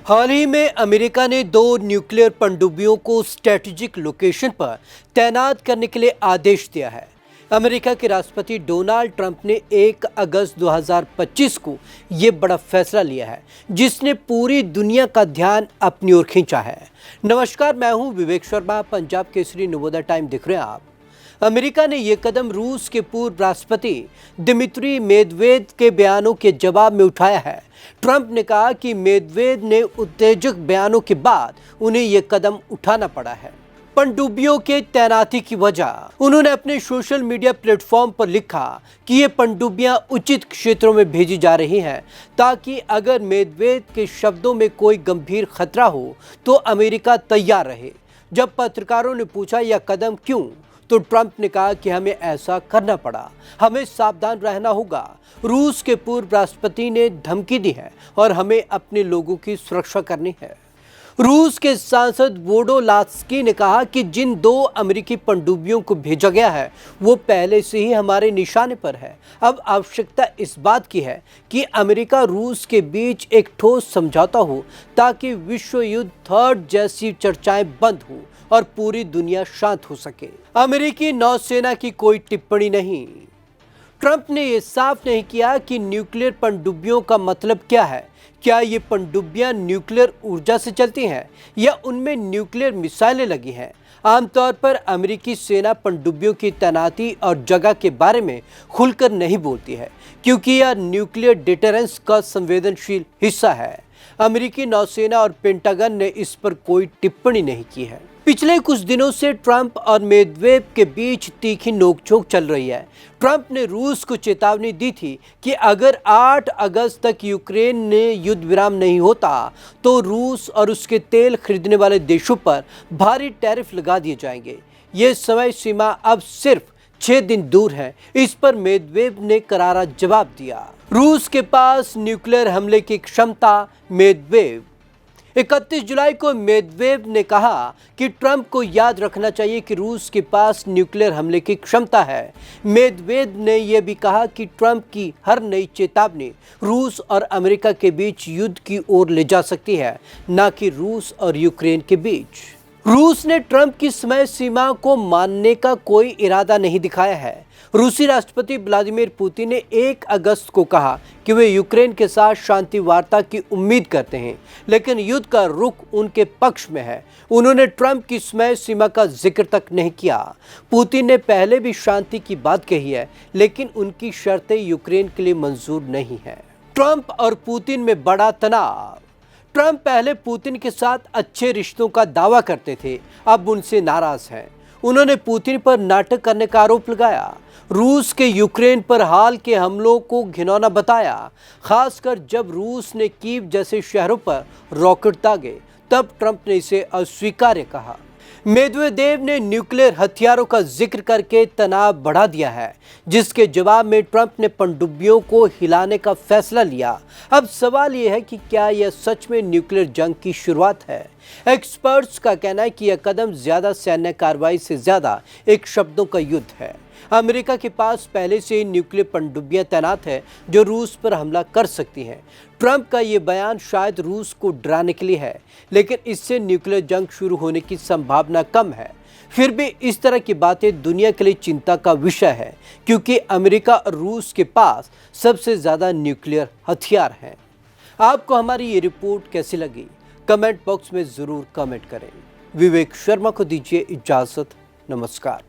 हाल ही में अमेरिका ने दो न्यूक्लियर पनडुब्बियों को स्ट्रेटेजिक लोकेशन पर तैनात करने के लिए आदेश दिया है। अमेरिका के राष्ट्रपति डोनाल्ड ट्रंप ने 1 अगस्त 2025 को ये बड़ा फैसला लिया है, जिसने पूरी दुनिया का ध्यान अपनी ओर खींचा है। नमस्कार, मैं हूं विवेक शर्मा, पंजाब केसरी नवोदय टाइम देख रहे हैं आप। अमेरिका ने यह कदम रूस के पूर्व राष्ट्रपति दिमित्री मेदवेदेव के बयानों के जवाब में उठाया है। ट्रंप ने कहा कि मेदवेदेव ने उत्तेजक बयानों के बाद उन्हें यह कदम उठाना पड़ा है। पनडुब्बियों के तैनाती की वजह उन्होंने अपने सोशल मीडिया प्लेटफॉर्म पर लिखा कि ये पनडुब्बियां उचित क्षेत्रों में भेजी जा रही हैं, ताकि अगर मेदवेदेव के शब्दों में कोई गंभीर खतरा हो तो अमेरिका तैयार रहे। जब पत्रकारों ने पूछा यह कदम क्यों, तो ट्रंप ने कहा कि हमें ऐसा करना पड़ा, हमें सावधान रहना होगा। रूस के पूर्व राष्ट्रपति ने धमकी दी है और हमें अपने लोगों की सुरक्षा करनी है। रूस के सांसद वोडोलास्की ने कहा कि जिन दो अमेरिकी पनडुब्बियों को भेजा गया है वो पहले से ही हमारे निशाने पर है। अब आवश्यकता इस बात की है कि अमेरिका रूस के बीच एक ठोस समझौता हो, ताकि विश्व युद्ध थर्ड जैसी चर्चाएं बंद हो और पूरी दुनिया शांत हो सके। अमेरिकी नौसेना की कोई टिप्पणी नहीं। ट्रंप ने यह साफ नहीं किया कि न्यूक्लियर पनडुब्बियों का मतलब क्या है। क्या ये पनडुब्बियां न्यूक्लियर ऊर्जा से चलती हैं या उनमें न्यूक्लियर मिसाइलें लगी हैं? आमतौर पर अमेरिकी सेना पनडुब्बियों की तैनाती और जगह के बारे में खुलकर नहीं बोलती है, क्योंकि यह न्यूक्लियर डिटरेंस का संवेदनशील हिस्सा है। अमेरिकी नौसेना और पेंटागन ने इस पर कोई टिप्पणी नहीं की है। पिछले कुछ दिनों से ट्रंप और मेदवेदेव के बीच तीखी नोकझोंक चल रही है। ट्रंप ने रूस को चेतावनी दी थी कि अगर 8 अगस्त तक यूक्रेन में युद्ध विराम नहीं होता तो रूस और उसके तेल खरीदने वाले देशों पर भारी टैरिफ लगा दिए जाएंगे। ये समय सीमा अब सिर्फ 6 दिन दूर है। इस पर मेदवेदेव ने करारा जवाब दिया। रूस के पास न्यूक्लियर हमले की क्षमता। मेदवेदेव 31 जुलाई को मेदवेदेव ने कहा कि ट्रंप को याद रखना चाहिए कि रूस के पास न्यूक्लियर हमले की क्षमता है। मेदवेदेव ने यह भी कहा कि ट्रंप की हर नई चेतावनी रूस और अमेरिका के बीच युद्ध की ओर ले जा सकती है, न कि रूस और यूक्रेन के बीच। रूस ने ट्रंप की समय सीमा को मानने का कोई इरादा नहीं दिखाया है। रूसी राष्ट्रपति व्लादिमीर पुतिन ने 1 अगस्त को कहा कि वे यूक्रेन के साथ शांति वार्ता की उम्मीद करते हैं, लेकिन युद्ध का रुख उनके पक्ष में है। उन्होंने ट्रंप की समय सीमा का जिक्र तक नहीं किया। पुतिन ने पहले भी शांति की बात कही है, लेकिन उनकी शर्तें यूक्रेन के लिए मंजूर नहीं है। ट्रंप और पुतिन में बड़ा तनाव। ट्रंप पहले पुतिन के साथ अच्छे रिश्तों का दावा करते थे, अब उनसे नाराज हैं। उन्होंने पुतिन पर नाटक करने का आरोप लगाया। रूस के यूक्रेन पर हाल के हमलों को घिनौना बताया, खासकर जब रूस ने कीव जैसे शहरों पर रॉकेट दागे, तब ट्रंप ने इसे अस्वीकार्य कहा। मेदवेदेव ने न्यूक्लियर हथियारों का जिक्र करके तनाव बढ़ा दिया है, जिसके जवाब में ट्रंप ने पनडुब्बियों को हिलाने का फैसला लिया। अब सवाल यह है कि क्या यह सच में न्यूक्लियर जंग की शुरुआत है? एक्सपर्ट्स का कहना है कि यह कदम ज्यादा सैन्य कार्रवाई से ज्यादा एक शब्दों का युद्ध है। अमेरिका के पास पहले से ही न्यूक्लियर पनडुब्बियां तैनात है जो रूस पर हमला कर सकती हैं। ट्रंप का ये बयान शायद रूस को डराने के लिए है, लेकिन इससे न्यूक्लियर जंग शुरू होने की संभावना कम है। फिर भी इस तरह की बातें दुनिया के लिए चिंता का विषय है, क्योंकि अमेरिका और रूस के पास सबसे ज़्यादा न्यूक्लियर हथियार हैं। आपको हमारी ये रिपोर्ट कैसी लगी? कमेंट बॉक्स में ज़रूर कमेंट करें। विवेक शर्मा को दीजिए इजाज़त। नमस्कार।